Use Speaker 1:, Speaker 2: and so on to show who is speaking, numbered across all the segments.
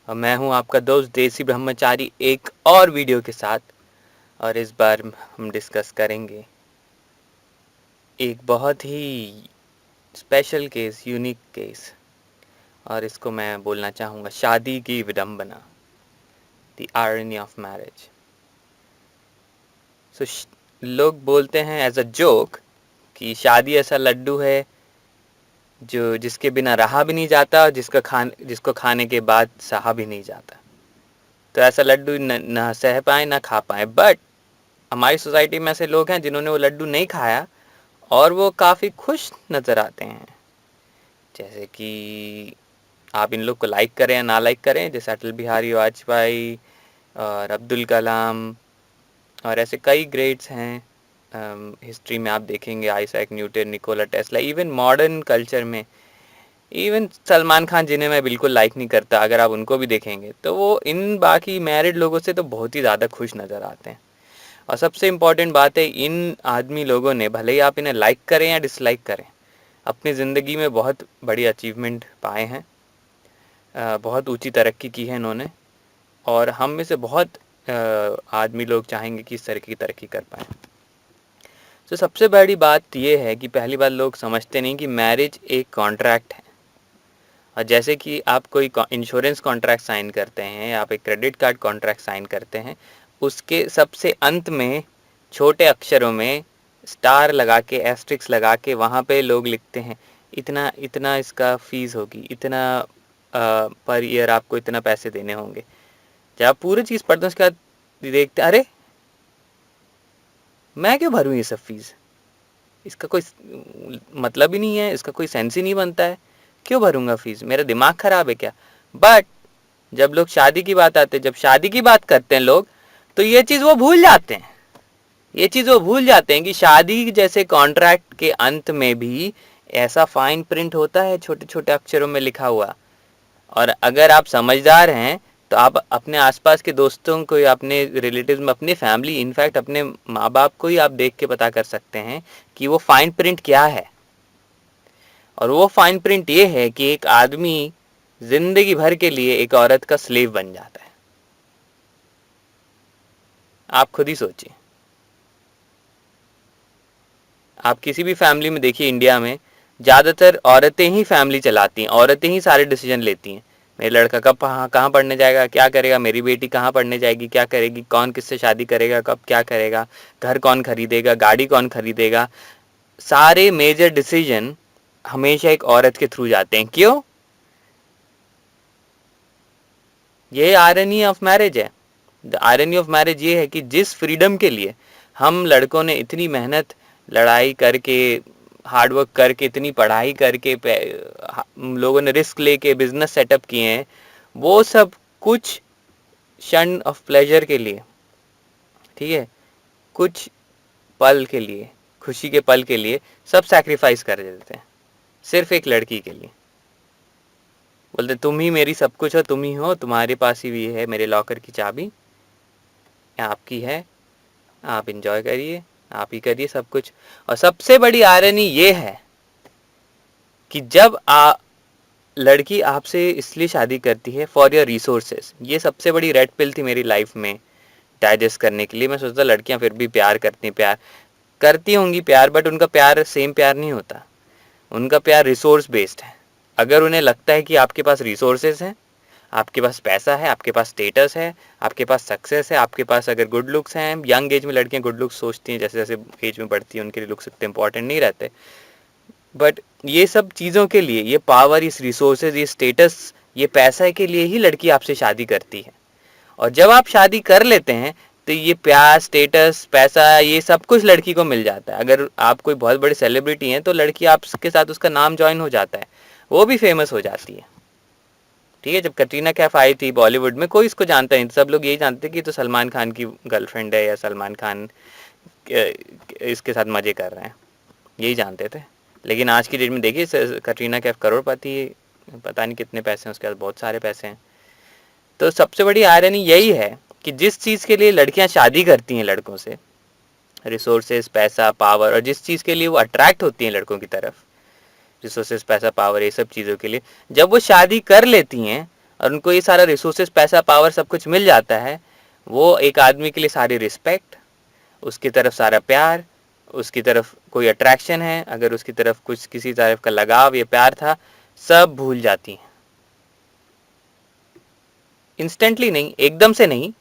Speaker 1: और मैं हूं आपका दोस्त देसी ब्रह्मचारी एक और वीडियो के साथ। और इस बार हम डिस्कस करेंगे एक बहुत ही स्पेशल केस, यूनिक केस, और इसको मैं बोलना चाहूँगा शादी की विडंबना, द आयरनी ऑफ मैरिज। सो लोग बोलते हैं एज अ जोक कि शादी ऐसा लड्डू है जो जिसके बिना रहा भी नहीं जाता और जिसको खाने के बाद सहा भी नहीं जाता। तो ऐसा लड्डू न सह पाए ना खा पाए। बट हमारी सोसाइटी में ऐसे लोग हैं जिन्होंने वो लड्डू नहीं खाया और वो काफ़ी खुश नज़र आते हैं। जैसे कि आप इन लोग को लाइक करें या ना लाइक करें, जैसे अटल बिहारी वाजपेयी और अब्दुल कलाम और ऐसे कई ग्रेट्स हैं। हिस्ट्री में आप देखेंगे Isaac Newton, Nikola Tesla, even modern culture में इवन सलमान खान, जिन्हें मैं बिल्कुल लाइक नहीं करता, अगर आप उनको भी देखेंगे तो वो इन बाकी मैरिड लोगों से तो बहुत ही ज़्यादा खुश नज़र आते हैं। और सबसे इम्पॉर्टेंट बात है, इन आदमी लोगों ने, भले ही आप इन्हें लाइक करें या डिसलाइक करें, अपनी ज़िंदगी में बहुत बड़ी अचीवमेंट पाए हैं, बहुत ऊंची तरक्की की है इन्होंने। और हम में से बहुत आदमी लोग चाहेंगे कि इस तरह की तरक्की कर पाएँ। तो सबसे बड़ी बात ये है कि पहली बात, लोग समझते नहीं कि मैरिज एक कॉन्ट्रैक्ट है। और जैसे कि आप कोई इंश्योरेंस कॉन्ट्रैक्ट साइन करते हैं या आप एक क्रेडिट कार्ड कॉन्ट्रैक्ट साइन करते हैं, उसके सबसे अंत में छोटे अक्षरों में स्टार लगा के, एस्ट्रिक्स लगा के, वहाँ पे लोग लिखते हैं इतना इतना इसका फीस होगी, इतना पर ईयर आपको इतना पैसे देने होंगे। जब आप पूरी चीज़ पढ़ते हैं उसके बाद देखते, अरे मैं क्यों भरूँ ये सब फीस, इसका कोई मतलब ही नहीं है, इसका कोई सेंस ही नहीं बनता है, क्यों भरूंगा फीस, मेरा दिमाग ख़राब है क्या। बट जब लोग शादी की बात आते हैं, जब शादी की बात करते हैं लोग, तो ये चीज़ वो भूल जाते हैं। ये चीज़ वो भूल जाते हैं कि शादी जैसे कॉन्ट्रैक्ट के अंत में भी ऐसा फाइन प्रिंट होता है, छोटे छोटे अक्षरों में लिखा हुआ। और अगर आप समझदार हैं तो आप अपने आसपास के दोस्तों को या अपने रिलेटिव्स में, अपनी फैमिली, इनफैक्ट अपने माँ बाप को ही आप देख के पता कर सकते हैं कि वो फाइन प्रिंट क्या है। और वो फाइन प्रिंट ये है कि एक आदमी जिंदगी भर के लिए एक औरत का स्लेव बन जाता है। आप खुद ही सोचिए। आप किसी भी फैमिली में देखिए, इंडिया में ज़्यादातर औरतें ही फैमिली चलाती हैं, औरतें ही सारे डिसीजन लेती हैं। मेरा लड़का कब कहाँ पढ़ने जाएगा, क्या करेगा, मेरी बेटी कहाँ पढ़ने जाएगी, क्या करेगी, कौन किससे शादी करेगा, कब क्या करेगा, घर कौन खरीदेगा, गाड़ी कौन खरीदेगा। सारे मेजर डिसीजन हमेशा एक औरत के थ्रू जाते हैं। क्यों? ये आयरनी ऑफ मैरिज है। द आयरनी ऑफ मैरिज ये है कि जिस फ्रीडम के लिए हम लड़कों ने इतनी मेहनत, लड़ाई करके, हार्डवर्क करके, इतनी पढ़ाई करके, लोगों ने रिस्क लेके बिजनेस सेटअप किए हैं, वो सब कुछ क्षण ऑफ प्लेजर के लिए, ठीक है, कुछ पल के लिए, खुशी के पल के लिए सब सैक्रिफाइस कर देते हैं सिर्फ एक लड़की के लिए। बोलते तुम ही मेरी सब कुछ हो, तुम ही हो, तुम्हारे पास ही भी है मेरे लॉकर की चाबी, आपकी है, आप इंजॉय करिए, आप ही करिए सब कुछ। और सबसे बड़ी आयरनी ये है कि जब लड़की आपसे इसलिए शादी करती है फॉर योर रिसोर्सेज। ये सबसे बड़ी रेड पिल थी मेरी लाइफ में डाइजेस्ट करने के लिए। मैं सोचता लड़कियां फिर भी प्यार करती होंगी प्यार, बट उनका प्यार सेम प्यार नहीं होता। उनका प्यार रिसोर्स बेस्ड है। अगर उन्हें लगता है कि आपके पास रिसोर्सेज हैं, आपके पास पैसा है, आपके पास स्टेटस है, आपके पास सक्सेस है, आपके पास अगर गुड लुक्स हैं, यंग एज में लड़कियां गुड लुक्स सोचती हैं, जैसे जैसे एज में बढ़ती है उनके लिए लुक्स इतने इंपॉर्टेंट नहीं रहते। बट ये सब चीज़ों के लिए, ये पावर, इस रिसोर्सेज, ये स्टेटस, ये पैसा के लिए ही लड़की आपसे शादी करती है। और जब आप शादी कर लेते हैं तो ये प्यार, स्टेटस, पैसा, ये सब कुछ लड़की को मिल जाता है। अगर आप कोई बहुत बड़ी सेलिब्रिटी हैं तो लड़की आपके साथ, उसका नाम ज्वाइन हो जाता है, वो भी फेमस हो जाती है। ठीक है, जब कटरीना कैफ आई थी बॉलीवुड में, कोई इसको जानता नहीं, सब लोग यही जानते कि तो सलमान खान की गर्लफ्रेंड है या सलमान खान इसके साथ मज़े कर रहे हैं, यही जानते थे। लेकिन आज की डेट में देखिए, कटरीना कैफ करोड़पति है, पता नहीं कितने पैसे हैं उसके पास, बहुत सारे पैसे हैं। तो सबसे बड़ी आयरनी यही है कि जिस चीज़ के लिए लड़कियां शादी करती हैं लड़कों से, रिसोर्सेज, पैसा, पावर, और जिस चीज़ के लिए वो अट्रैक्ट होती हैं लड़कों की तरफ, रिसोर्सेज, पैसा, पावर, ये सब चीज़ों के लिए, जब वो शादी कर लेती हैं और उनको ये सारा रिसोर्सेज, पैसा, पावर सब कुछ मिल जाता है, वो एक आदमी के लिए सारी रिस्पेक्ट, उसकी तरफ सारा प्यार, उसकी तरफ कोई अट्रैक्शन है, अगर उसकी तरफ कुछ किसी तरफ का लगाव या प्यार था, सब भूल जाती हैं। इंस्टेंटली नहीं, एकदम से नहीं,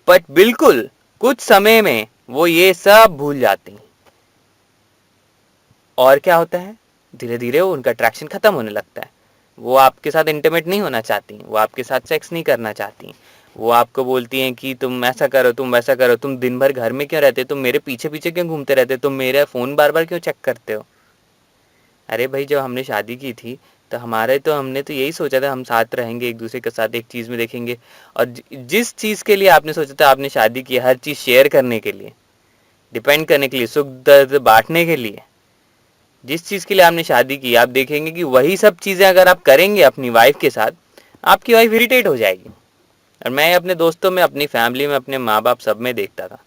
Speaker 1: बट बिल्कुल कुछ समय में वो ये सब भूल जाती हैं। और क्या होता है, धीरे धीरे वो उनका अट्रैक्शन खत्म होने लगता है। वो आपके साथ इंटीमेट नहीं होना चाहती, वो आपके साथ सेक्स नहीं करना चाहती, वो आपको बोलती हैं कि तुम ऐसा करो, तुम वैसा करो, तुम दिन भर घर में क्यों रहते, तुम मेरे पीछे पीछे क्यों घूमते रहते, तुम मेरा फ़ोन बार बार क्यों चेक करते हो। अरे भाई, जब हमने शादी की थी तो हमने तो यही सोचा था हम साथ रहेंगे, एक दूसरे के साथ एक चीज़ में देखेंगे, और जिस चीज़ के लिए आपने सोचा था, आपने शादी की, हर चीज़ शेयर करने के लिए, डिपेंड करने के लिए, सुख दर्द बांटने के लिए, जिस चीज़ के लिए आपने शादी की, आप देखेंगे कि वही सब चीज़ें अगर आप करेंगे अपनी वाइफ के साथ, आपकी वाइफ इरिटेट हो जाएगी। और मैं अपने दोस्तों में, अपनी फैमिली में, अपने माँ बाप सब में देखता था,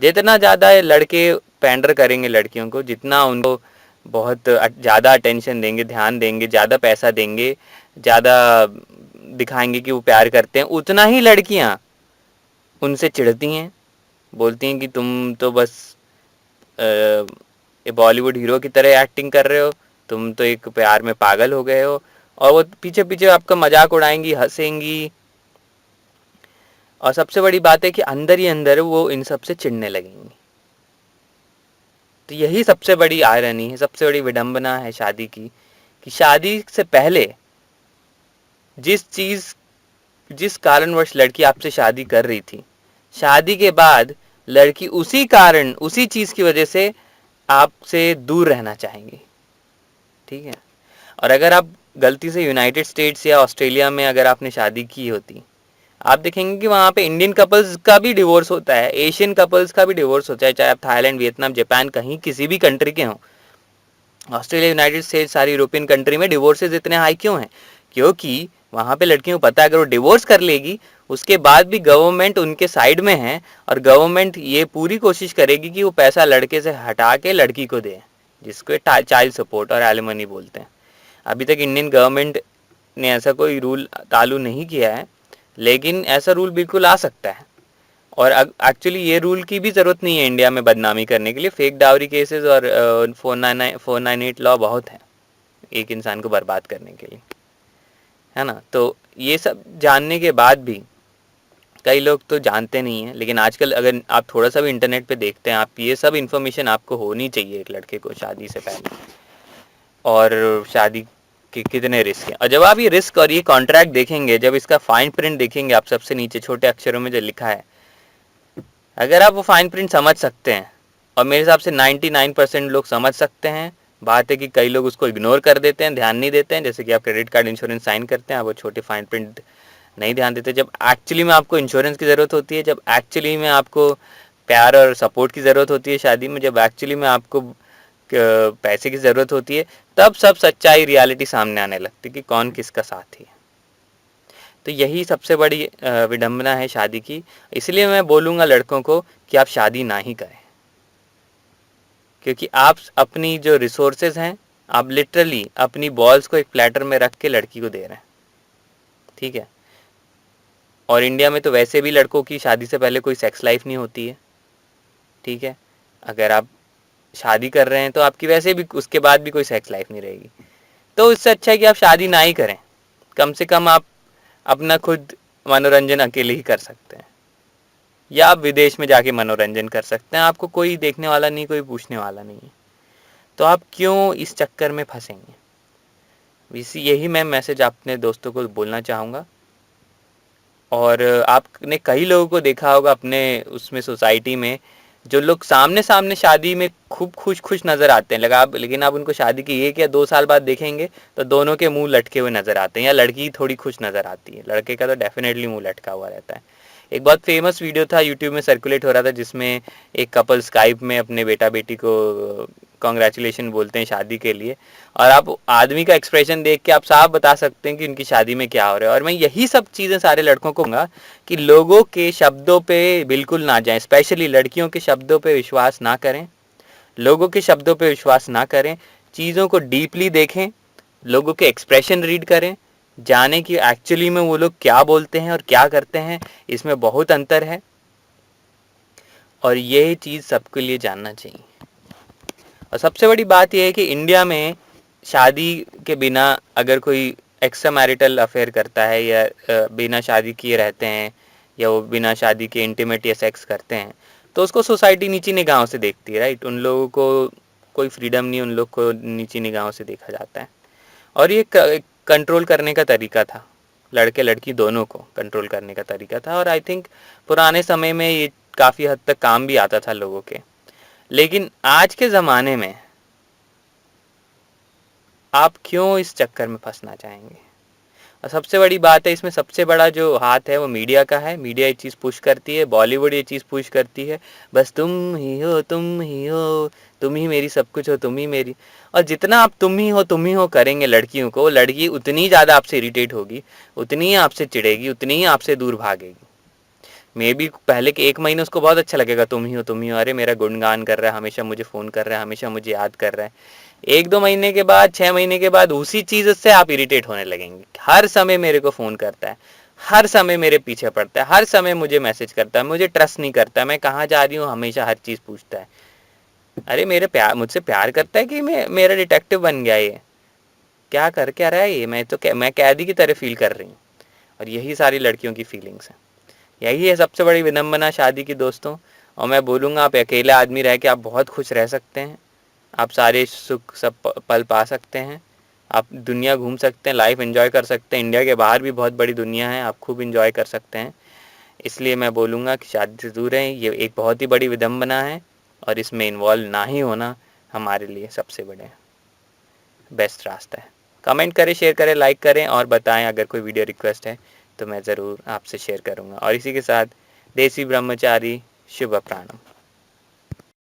Speaker 1: जितना ज़्यादा लड़के पैंडर करेंगे लड़कियों को, जितना उनको बहुत ज़्यादा अटेंशन देंगे, ध्यान देंगे, ज़्यादा पैसा देंगे, ज़्यादा दिखाएंगे कि वो प्यार करते हैं, उतना ही लड़कियाँ उनसे चिढ़ती हैं, बोलती हैं कि तुम तो बस बॉलीवुड हीरो की तरह एक्टिंग कर रहे हो, तुम तो एक प्यार में पागल हो गए हो, और वो पीछे पीछे आपका मजाक उड़ाएंगी, हंसेंगी। और सबसे बड़ी बात है कि अंदर ही अंदर वो इन सब से चिढ़ने लगेंगी। तो यही सबसे बड़ी आयरनी है, सबसे बड़ी विडंबना है शादी की, कि शादी से पहले जिस कारणवश लड़की आपसे शादी कर रही थी, शादी के बाद लड़की उसी कारण, उसी चीज़ की वजह से आपसे दूर रहना चाहेंगी। ठीक है। और अगर आप गलती से यूनाइटेड स्टेट्स या ऑस्ट्रेलिया में अगर आपने शादी की होती, आप देखेंगे कि वहाँ पे इंडियन कपल्स का भी डिवोर्स होता है, एशियन कपल्स का भी डिवोर्स होता है, चाहे आप थाईलैंड, वियतनाम, जापान, कहीं किसी भी कंट्री के हों। ऑस्ट्रेलिया, यूनाइटेड स्टेट्स, सारी यूरोपियन कंट्री में डिवोर्सेज इतने हाई क्यों हैं? क्योंकि वहाँ पे लड़कियों को पता है अगर वो डिवोर्स कर लेगी, उसके बाद भी गवर्नमेंट उनके साइड में है, और गवर्नमेंट ये पूरी कोशिश करेगी कि वो पैसा लड़के से हटा के लड़की को दे, जिसको चाइल्ड सपोर्ट और एलिमनी बोलते हैं। अभी तक इंडियन गवर्नमेंट ने ऐसा कोई रूल चालू नहीं किया है, लेकिन ऐसा रूल बिल्कुल आ सकता है। और एक्चुअली ये रूल की भी ज़रूरत नहीं है इंडिया में बदनामी करने के लिए। फेक डावरी केसेस और 498 लॉ बहुत हैं एक इंसान को बर्बाद करने के लिए, है ना। तो ये सब जानने के बाद भी कई लोग तो जानते नहीं हैं, लेकिन आजकल अगर आप थोड़ा सा भी इंटरनेट पे देखते हैं, आप ये सब इन्फॉर्मेशन आपको होनी चाहिए एक लड़के को शादी से पहले, और शादी के कितने रिस्क हैं। और जब आप ये रिस्क और ये कॉन्ट्रैक्ट देखेंगे, जब इसका फाइन प्रिंट देखेंगे आप, सबसे नीचे छोटे अक्षरों में जो लिखा है, अगर आप वो फाइन प्रिंट समझ सकते हैं, और मेरे हिसाब से 99% लोग समझ सकते हैं, बात है कि कई लोग उसको इग्नोर कर देते हैं, ध्यान नहीं देते हैं, जैसे कि आप क्रेडिट कार्ड इंश्योरेंस साइन करते हैं, आप वो छोटे फाइन प्रिंट नहीं ध्यान देते। जब एक्चुअली में आपको इंश्योरेंस की ज़रूरत होती है, जब एक्चुअली में आपको प्यार और सपोर्ट की ज़रूरत होती है शादी में, जब एक्चुअली में आपको पैसे की ज़रूरत होती है, तब सब सच्चाई, रियलिटी सामने आने लगती है कि कौन किसका साथी है। तो यही सबसे बड़ी विडंबना है शादी की। इसलिए मैं बोलूँगा लड़कों को कि आप शादी ना ही करें, क्योंकि आप अपनी जो रिसोर्सेज हैं, आप लिटरली अपनी बॉल्स को एक प्लेटर में रख के लड़की को दे रहे हैं। ठीक है। और इंडिया में तो वैसे भी लड़कों की शादी से पहले कोई सेक्स लाइफ नहीं होती है। ठीक है। अगर आप शादी कर रहे हैं तो आपकी वैसे भी उसके बाद भी कोई सेक्स लाइफ नहीं रहेगी। तो इससे अच्छा है कि आप शादी ना ही करें। कम से कम आप अपना खुद मनोरंजन अकेले ही कर सकते हैं, या आप विदेश में जाके मनोरंजन कर सकते हैं। आपको कोई देखने वाला नहीं, कोई पूछने वाला नहीं है, तो आप क्यों इस चक्कर में फंसेंगे। यही मैं मैसेज अपने दोस्तों को बोलना चाहूँगा। और आपने कई लोगों को देखा होगा अपने उसमें सोसाइटी में, जो लोग सामने सामने शादी में खूब खुश नज़र आते हैं, लेकिन आप उनको शादी के 1 या 2 साल बाद देखेंगे तो दोनों के मुंह लटके हुए नज़र आते हैं, या लड़की थोड़ी खुश नज़र आती है, लड़के का तो डेफिनेटली मुंह लटका हुआ रहता है। एक बहुत फेमस वीडियो था, यूट्यूब में सर्कुलेट हो रहा था, जिसमें एक कपल स्काइप में अपने बेटा बेटी को कॉन्ग्रेचुलेशन बोलते हैं शादी के लिए, और आप आदमी का एक्सप्रेशन देख के आप साफ बता सकते हैं कि उनकी शादी में क्या हो रहा है। और मैं यही सब चीज़ें सारे लड़कों को कहूँगा कि लोगों के शब्दों पे बिल्कुल ना जाएं, स्पेशली लड़कियों के शब्दों पे विश्वास ना करें, लोगों के शब्दों पे विश्वास ना करें, चीज़ों को डीपली देखें, लोगों के एक्सप्रेशन रीड करें, जाने कि एक्चुअली में वो लोग क्या बोलते हैं और क्या करते हैं, इसमें बहुत अंतर है और यही चीज़ सबके लिए जानना चाहिए। और सबसे बड़ी बात यह है कि इंडिया में शादी के बिना अगर कोई एक्स्ट्रा मैरिटल अफेयर करता है या बिना शादी किए रहते हैं या वो बिना शादी के इंटीमेट या सेक्स करते हैं, तो उसको सोसाइटी नीची निगाहों से देखती है, राइट। उन लोगों को कोई फ्रीडम नहीं, उन लोग को नीची निगाहों से देखा जाता है। और ये कंट्रोल करने का तरीका था, लड़के लड़की दोनों को कंट्रोल करने का तरीका था। और आई थिंक पुराने समय में ये काफ़ी हद तक काम भी आता था लोगों के। लेकिन आज के ज़माने में आप क्यों इस चक्कर में फंसना चाहेंगे? और सबसे बड़ी बात है, इसमें सबसे बड़ा जो हाथ है वो मीडिया का है। मीडिया ये चीज़ पुश करती है, बॉलीवुड ये चीज़ पुश करती है, बस तुम ही हो, तुम ही हो, तुम ही मेरी सब कुछ हो, तुम ही मेरी। और जितना आप तुम ही हो करेंगे लड़कियों को, लड़की उतनी ज़्यादा आपसे इरिटेट होगी, उतनी ही आपसे चिढ़ेगी, उतनी ही आपसे दूर भागेगी। मे बी पहले के 1 महीने उसको बहुत अच्छा लगेगा, तुम ही हो, तुम ही हो, अरे मेरा गुणगान कर रहा है, हमेशा मुझे फ़ोन कर रहा है, हमेशा मुझे याद कर रहा है। 1-2 महीने के बाद, 6 महीने के बाद उसी चीज़ से आप इरिटेट होने लगेंगे। हर समय मेरे को फ़ोन करता है, हर समय मेरे पीछे पड़ता है, हर समय मुझे मैसेज करता है, मुझे ट्रस्ट नहीं करता, मैं कहाँ जा रही हूँ हमेशा हर चीज़ पूछता है। अरे मुझसे प्यार करता है कि मेरा डिटेक्टिव बन गया ये? क्या कर क्या रहा है ये? मैं कैदी की तरह फील कर रही हूँ। और यही सारी लड़कियों की फीलिंग्स हैं। यही है सबसे बड़ी विडंबना शादी की दोस्तों। और मैं बोलूँगा, आप अकेले आदमी रह के आप बहुत खुश रह सकते हैं, आप सारे सुख सब पल पा सकते हैं, आप दुनिया घूम सकते हैं, लाइफ एंजॉय कर सकते हैं। इंडिया के बाहर भी बहुत बड़ी दुनिया है, आप खूब एंजॉय कर सकते हैं। इसलिए मैं बोलूँगा कि शादी से दूर रहें, ये एक बहुत ही बड़ी विडंबना है और इसमें इन्वॉल्व ना ही होना हमारे लिए सबसे बड़े बेस्ट रास्ता है। कमेंट करें, शेयर करें, लाइक करें और बताएं अगर कोई वीडियो रिक्वेस्ट है तो मैं ज़रूर आपसे शेयर करूँगा। और इसी के साथ देसी ब्रह्मचारी शुभ प्राणम।